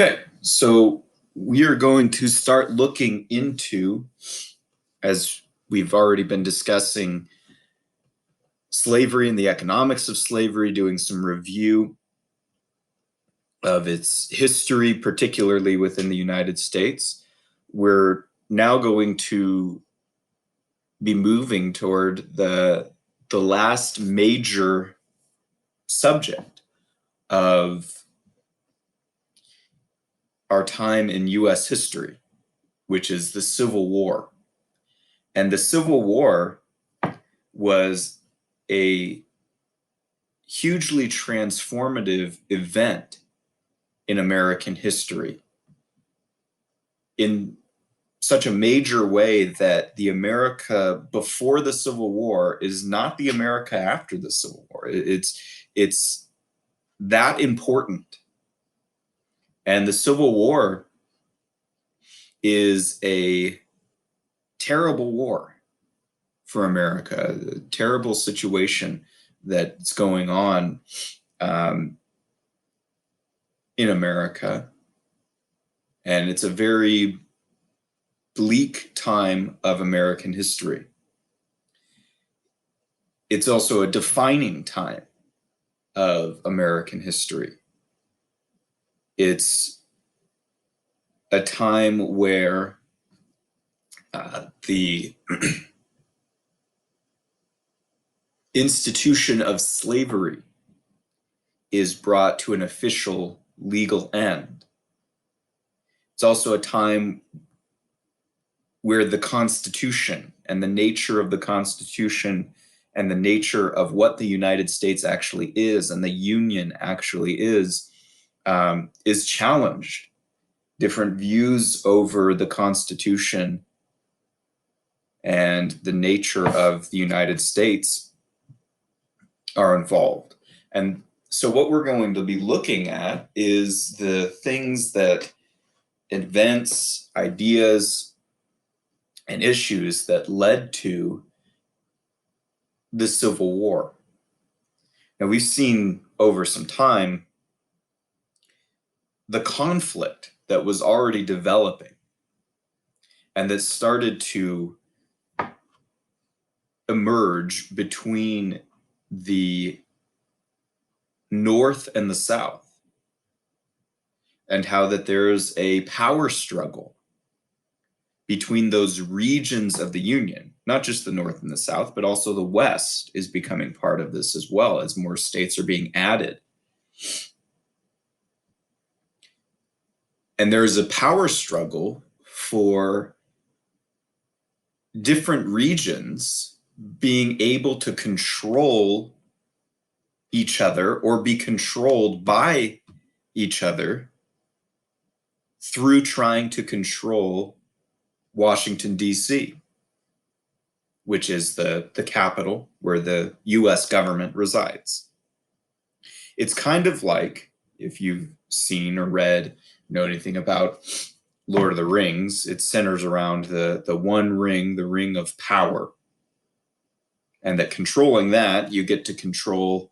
Okay, so we are going to start looking into, as we've already been discussing, slavery and the economics of slavery, doing some review of its history, particularly within the United States. We're now going to be moving toward the last major subject of our time in US history, which is the Civil War. And the Civil War was a hugely transformative event in American history in such a major way that the America before the Civil War is not the America after the Civil War. It's that important. And the Civil War is a terrible war for America, a terrible situation that's going on in America. And it's a very bleak time of American history. It's also a defining time of American history. It's a time where the institution of slavery is brought to an official legal end. It's also a time where the Constitution and the nature of the Constitution and the nature of what the United States actually is and the Union actually is challenged. Different views over the Constitution and the nature of the United States are involved. And so what we're going to be looking at is the things that events, ideas, and issues that led to the Civil War. Now, we've seen over some time the conflict that was already developing and that started to emerge between the North and the South, and how that there's a power struggle between those regions of the Union, not just the North and the South, but also the West is becoming part of this as well as more states are being added. And there's a power struggle for different regions being able to control each other or be controlled by each other through trying to control Washington, D.C., which is the capital where the US government resides. It's kind of like, if you've seen or read, know anything about Lord of the Rings, it centers around the one ring, the ring of power. And that controlling that, you get to control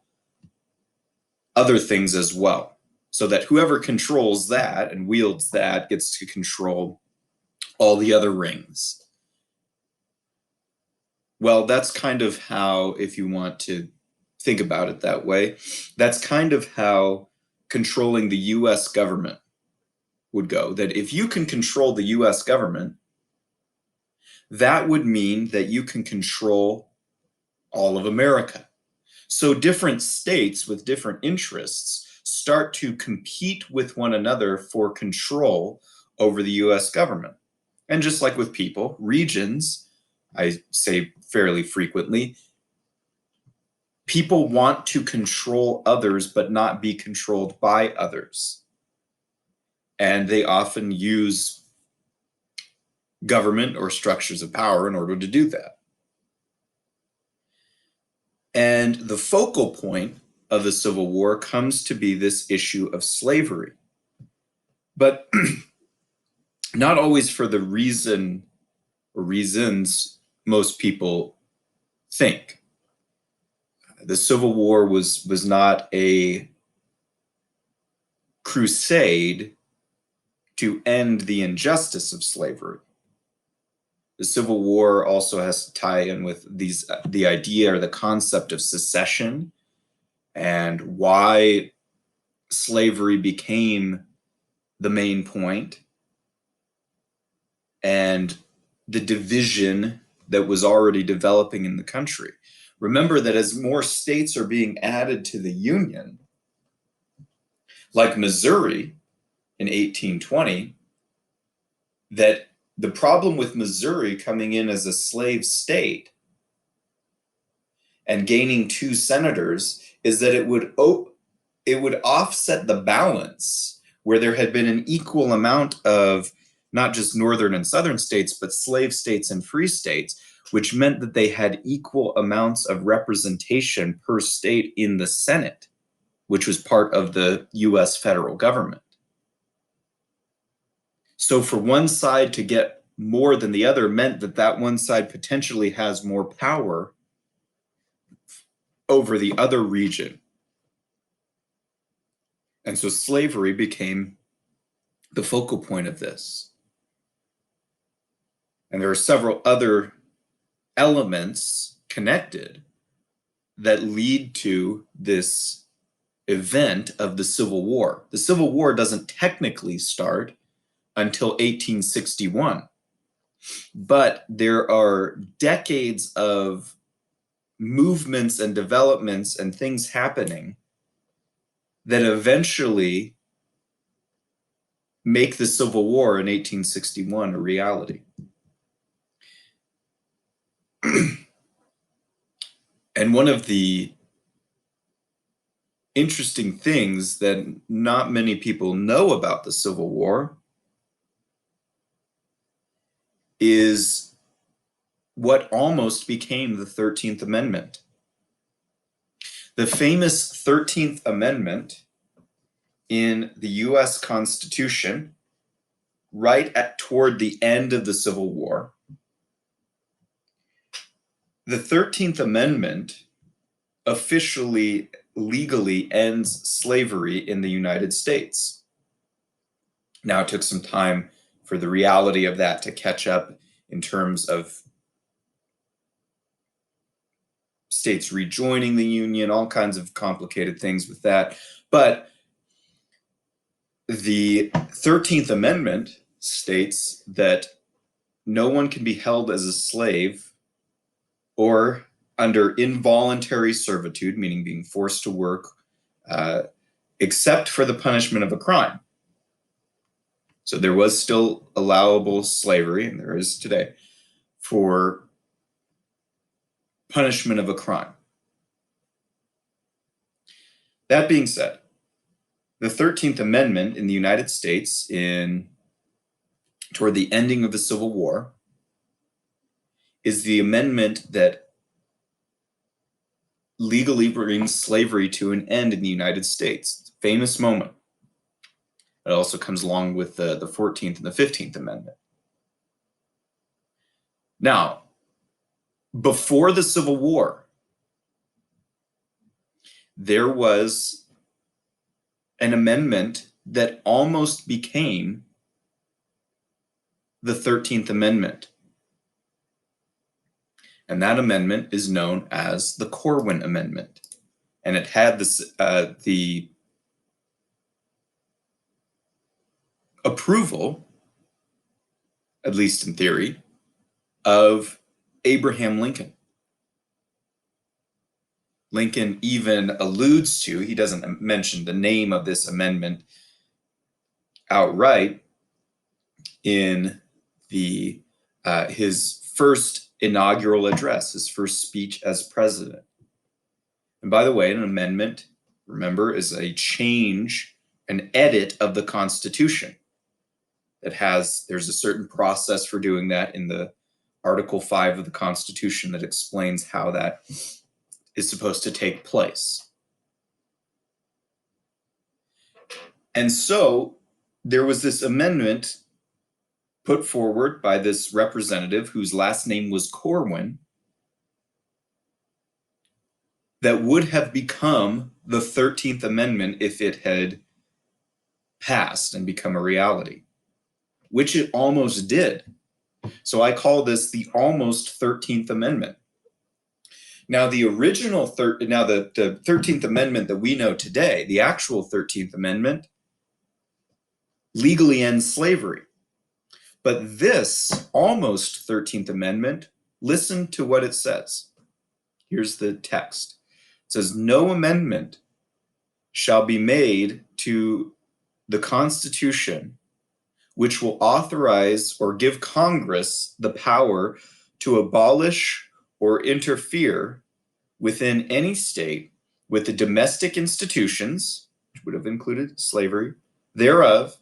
other things as well. So that whoever controls that and wields that gets to control all the other rings. Well, that's kind of how, if you want to think about it that way, that's kind of how controlling the US government would go. That if you can control the US government, that would mean that you can control all of America. So different states with different interests start to compete with one another for control over the US government. And just like with people, regions, I say fairly frequently, people want to control others but not be controlled by others. And they often use government or structures of power in order to do that. And the focal point of the Civil War comes to be this issue of slavery. But not always for the reason or reasons most people think. The Civil War was not a crusade to end the injustice of slavery. The Civil War also has to tie in with the idea or the concept of secession and why slavery became the main point, and the division that was already developing in the country. Remember that as more states are being added to the Union, like Missouri in 1820, that the problem with Missouri coming in as a slave state and gaining 2 senators is that it would offset the balance where there had been an equal amount of not just northern and southern states, but slave states and free states, which meant that they had equal amounts of representation per state in the Senate, which was part of the US federal government. So for one side to get more than the other meant that that one side potentially has more power over the other region. And so slavery became the focal point of this. And there are several other elements connected that lead to this event of the Civil War. The Civil War doesn't technically start until 1861, but there are decades of movements and developments and things happening that eventually make the Civil War in 1861 a reality. And one of the interesting things that not many people know about the Civil War is what almost became the 13th Amendment. The famous 13th Amendment in the US Constitution, toward the end of the Civil War. The 13th Amendment officially, legally ends slavery in the United States. Now, it took some time for the reality of that to catch up in terms of states rejoining the Union, all kinds of complicated things with that. But the 13th Amendment states that no one can be held as a slave or under involuntary servitude, meaning being forced to work, except for the punishment of a crime. So there was still allowable slavery, and there is today, for punishment of a crime. That being said, the 13th Amendment in the United States toward the ending of the Civil War is the amendment that legally brings slavery to an end in the United States. It's a famous moment. It also comes along with the 14th and the 15th Amendment. Now, before the Civil War, there was an amendment that almost became the 13th Amendment. And that amendment is known as the Corwin Amendment. And it had the approval, at least in theory, of Abraham Lincoln. Lincoln even alludes to, he doesn't mention the name of this amendment outright in his first inaugural address, his first speech as president. And by the way, an amendment, remember, is a change, an edit of the Constitution. There's a certain process for doing that in the Article 5 of the Constitution that explains how that is supposed to take place. And so there was this amendment put forward by this representative whose last name was Corwin that would have become the 13th Amendment if it had passed and become a reality. which it almost did. So I call this the almost 13th Amendment. Now, the original, the 13th Amendment that we know today, the actual 13th Amendment, legally ends slavery. But this almost 13th Amendment, listen to what it says. Here's the text. It says, no amendment shall be made to the Constitution which will authorize or give Congress the power to abolish or interfere within any state with the domestic institutions, which would have included slavery, thereof,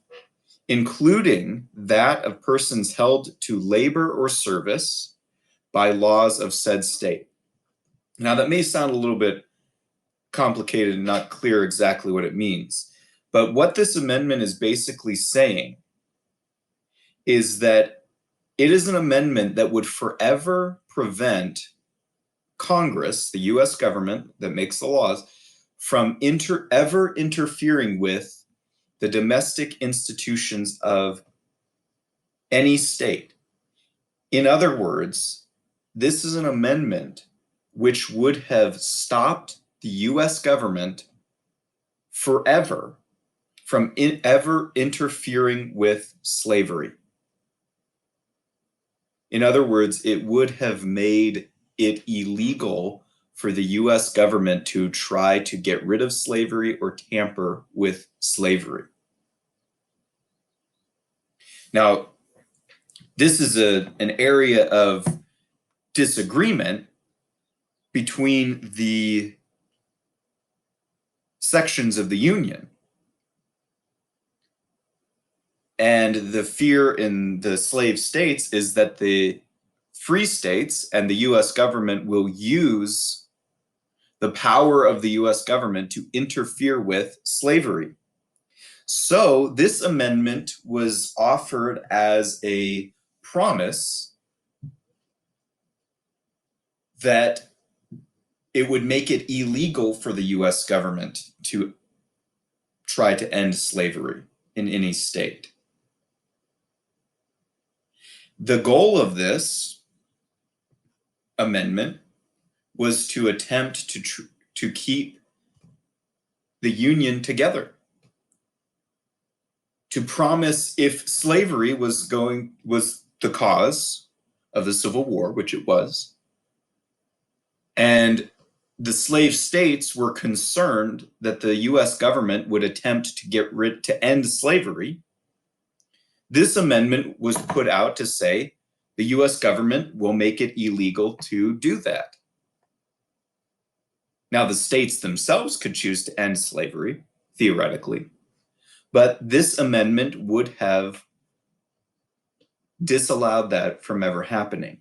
including that of persons held to labor or service by laws of said state. Now, that may sound a little bit complicated and not clear exactly what it means, but what this amendment is basically saying is that it is an amendment that would forever prevent Congress, the US government that makes the laws, from ever interfering with the domestic institutions of any state. In other words, this is an amendment which would have stopped the US government forever from ever interfering with slavery. In other words, it would have made it illegal for the US government to try to get rid of slavery or tamper with slavery. Now, this is an area of disagreement between the sections of the Union. And the fear in the slave states is that the free states and the US government will use the power of the US government to interfere with slavery. So this amendment was offered as a promise that it would make it illegal for the US government to try to end slavery in any state. The goal of this amendment was to attempt to keep the Union together, to promise if slavery was the cause of the Civil War, which it was, and the slave states were concerned that the US government would attempt to end slavery, this amendment was put out to say the US government will make it illegal to do that. Now, the states themselves could choose to end slavery, theoretically, but this amendment would have disallowed that from ever happening.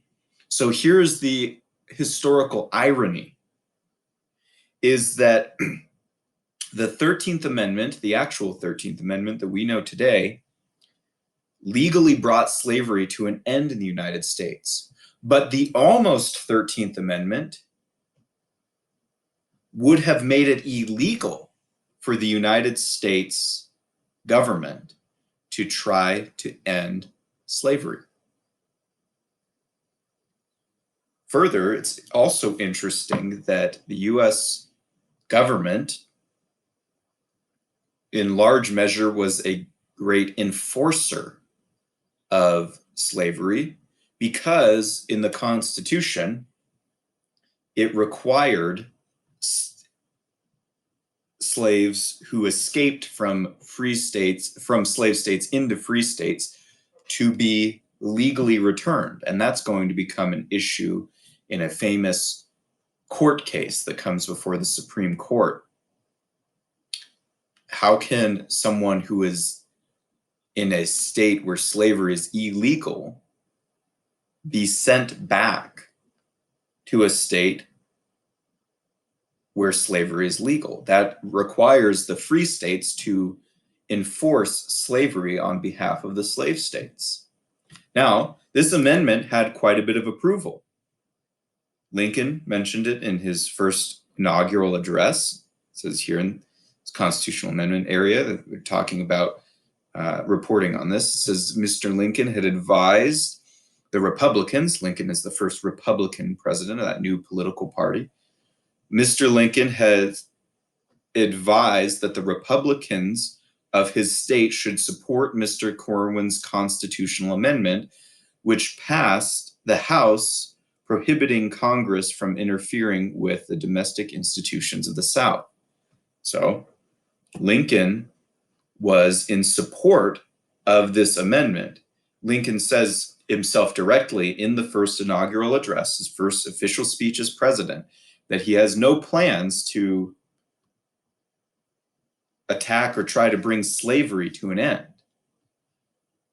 So here's the historical irony, is that the 13th Amendment, the actual 13th Amendment that we know today, legally brought slavery to an end in the United States. But the almost 13th Amendment would have made it illegal for the United States government to try to end slavery. Further, it's also interesting that the US government, in large measure, was a great enforcer of slavery because in the Constitution, it required slaves who escaped from slave states into free states to be legally returned. And that's going to become an issue in a famous court case that comes before the Supreme Court. How can someone who is in a state where slavery is illegal be sent back to a state where slavery is legal? That requires the free states to enforce slavery on behalf of the slave states. Now, this amendment had quite a bit of approval. Lincoln mentioned it in his first inaugural address. It says here in this constitutional amendment area that we're talking about reporting on this. It says Mr. Lincoln had advised the Republicans. Lincoln is the first Republican president of that new political party. Mr. Lincoln had advised that the Republicans of his state should support Mr. Corwin's constitutional amendment, which passed the House, prohibiting Congress from interfering with the domestic institutions of the South. So Lincoln was in support of this amendment. Lincoln says himself directly in the first inaugural address, his first official speech as president, that he has no plans to attack or try to bring slavery to an end.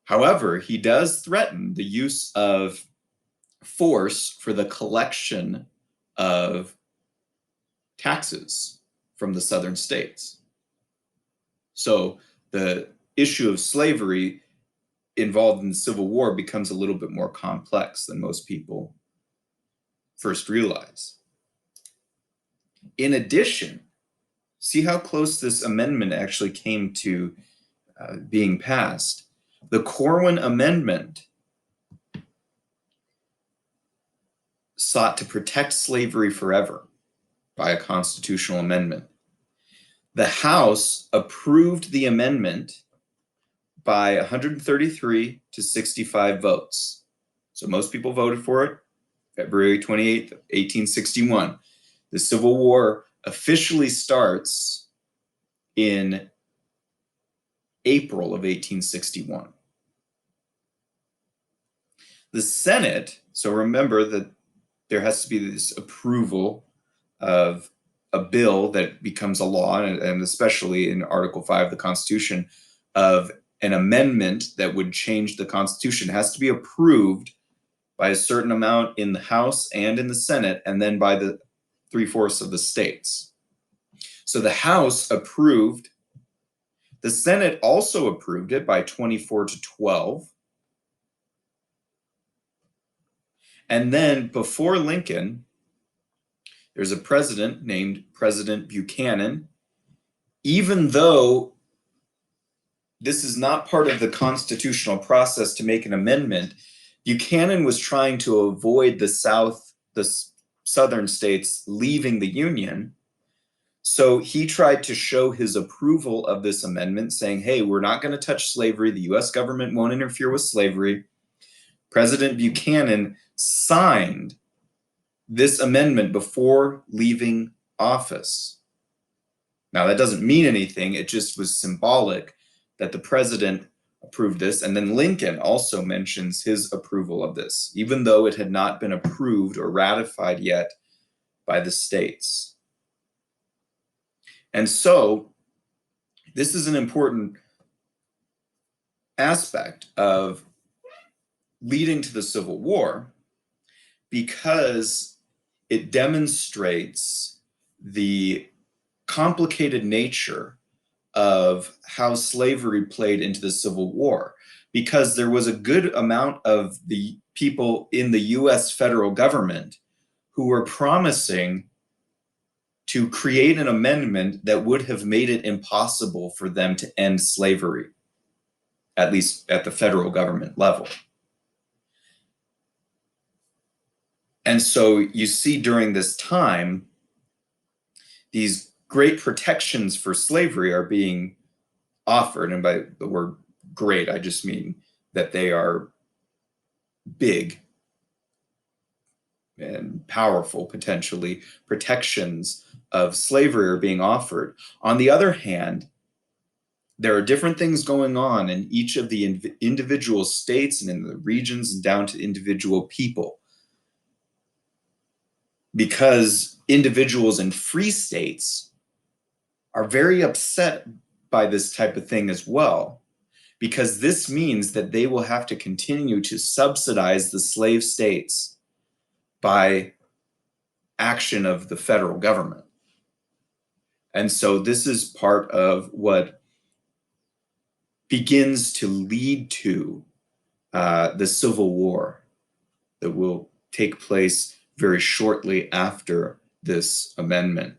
However, he does threaten the use of force for the collection of taxes from the southern states. So the issue of slavery involved in the Civil War becomes a little bit more complex than most people first realize. In addition, see how close this amendment actually came to being passed. The Corwin Amendment sought to protect slavery forever by a constitutional amendment. The House approved the amendment by 133 to 65 votes. So most people voted for it. February 28th, 1861. The Civil War officially starts in April of 1861. The Senate, so remember that there has to be this approval of a bill that becomes a law, and especially in Article 5 of the Constitution, of an amendment that would change the Constitution. It has to be approved by a certain amount in the House and in the Senate, and then by the 3/4 of the states. So the House approved. The Senate also approved it by 24 to 12. And then before Lincoln, there's a president named President Buchanan. Even though this is not part of the constitutional process to make an amendment, Buchanan was trying to avoid the southern states leaving the Union. So he tried to show his approval of this amendment, saying, hey, we're not going to touch slavery. The US government won't interfere with slavery. President Buchanan signed this amendment before leaving office. Now, that doesn't mean anything. It just was symbolic that the president approved this. And then Lincoln also mentions his approval of this, even though it had not been approved or ratified yet by the states. And so this is an important aspect of leading to the Civil War, because it demonstrates the complicated nature of how slavery played into the Civil War, because there was a good amount of the people in the US federal government who were promising to create an amendment that would have made it impossible for them to end slavery, at least at the federal government level. And so you see during this time, these great protections for slavery are being offered. And by the word great, I just mean that they are big and powerful, potentially, protections of slavery are being offered. On the other hand, there are different things going on in each of the individual states and in the regions and down to individual people, because individuals in free states are very upset by this type of thing as well, because this means that they will have to continue to subsidize the slave states by action of the federal government. And so this is part of what begins to lead to the Civil War that will take place very shortly after this amendment.